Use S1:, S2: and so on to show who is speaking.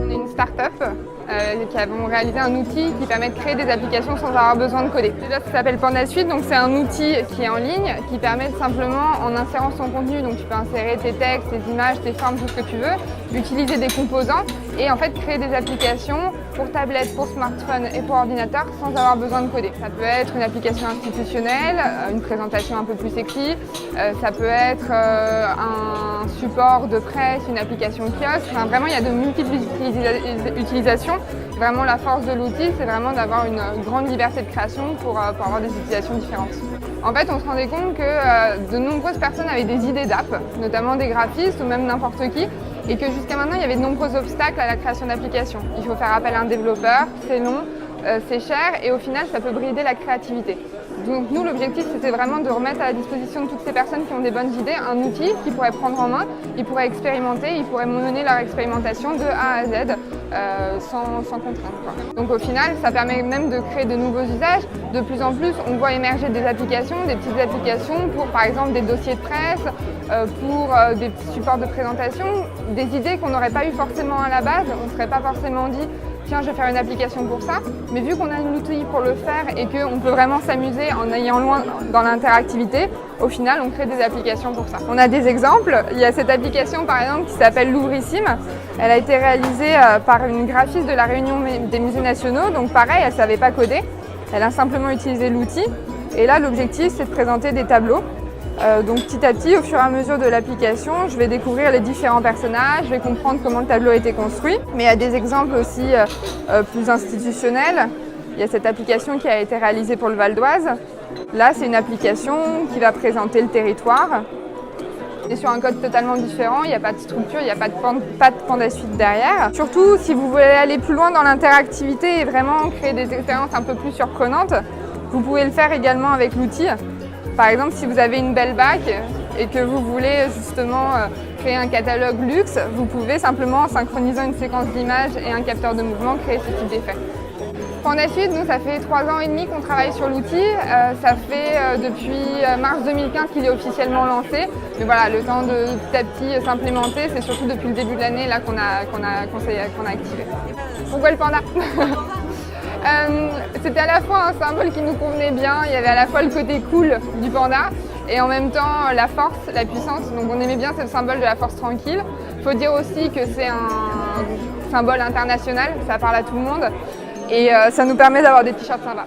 S1: On est une start-up qui avons réalisé un outil qui permet de créer des applications sans avoir besoin de coder. Déjà, ça s'appelle Panda Suite, donc c'est un outil qui est en ligne, qui permet de simplement, en insérant son contenu, donc tu peux insérer tes textes, tes images, tes formes, tout ce que tu veux, utiliser des composants et en fait créer des applications pour tablette, pour smartphone et pour ordinateur sans avoir besoin de coder. Ça peut être une application institutionnelle, une présentation un peu plus sexy, ça peut être un support de presse, une application kiosque, enfin, vraiment il y a de multiples utilisations. Vraiment la force de l'outil, c'est vraiment d'avoir une grande liberté de création pour avoir des utilisations différentes. En fait, on se rendait compte que de nombreuses personnes avaient des idées d'app, notamment des graphistes ou même n'importe qui, et que jusqu'à maintenant, il y avait de nombreux obstacles à la création d'applications. Il faut faire appel à un développeur, c'est long, c'est cher et au final, ça peut brider la créativité. Donc nous, l'objectif, c'était vraiment de remettre à la disposition de toutes ces personnes qui ont des bonnes idées un outil qu'ils pourraient prendre en main, ils pourraient expérimenter, ils pourraient mener leur expérimentation de A à Z sans contrainte, quoi. Donc au final, ça permet même de créer de nouveaux usages. De plus en plus, on voit émerger des applications, des petites applications pour par exemple des dossiers de presse, pour des petits supports de présentation, des idées qu'on n'aurait pas eu forcément à la base, on ne serait pas forcément dit tiens, je vais faire une application pour ça, mais vu qu'on a un outil pour le faire et qu'on peut vraiment s'amuser en ayant loin dans l'interactivité, au final, on crée des applications pour ça. On a des exemples. Il y a cette application, par exemple, qui s'appelle L'Ouvrissime. Elle a été réalisée par une graphiste de la Réunion des musées nationaux, donc pareil, elle ne savait pas coder. Elle a simplement utilisé l'outil. Et là, l'objectif, c'est de présenter des tableaux. Donc petit à petit, au fur et à mesure de l'application, je vais découvrir les différents personnages, je vais comprendre comment le tableau a été construit. Mais il y a des exemples aussi plus institutionnels. Il y a cette application qui a été réalisée pour le Val d'Oise. Là, c'est une application qui va présenter le territoire. Et sur un code totalement différent, il n'y a pas de structure, il n'y a pas de Panda Suite derrière. Surtout, si vous voulez aller plus loin dans l'interactivité et vraiment créer des expériences un peu plus surprenantes, vous pouvez le faire également avec l'outil. Par exemple, si vous avez une belle bague et que vous voulez justement créer un catalogue luxe, vous pouvez simplement, en synchronisant une séquence d'images et un capteur de mouvement, créer ce type d'effet. Panda Suite, nous, ça fait 3 ans et demi qu'on travaille sur l'outil. Ça fait depuis mars 2015 qu'il est officiellement lancé. Mais voilà, le temps de petit à petit s'implémenter, c'est surtout depuis le début de l'année là qu'on a activé. Pourquoi le panda? C'était à la fois un symbole qui nous convenait bien, il y avait à la fois le côté cool du panda et en même temps la force, la puissance, donc on aimait bien ce symbole de la force tranquille. Il faut dire aussi que c'est un symbole international, ça parle à tout le monde et ça nous permet d'avoir des t-shirts sympas.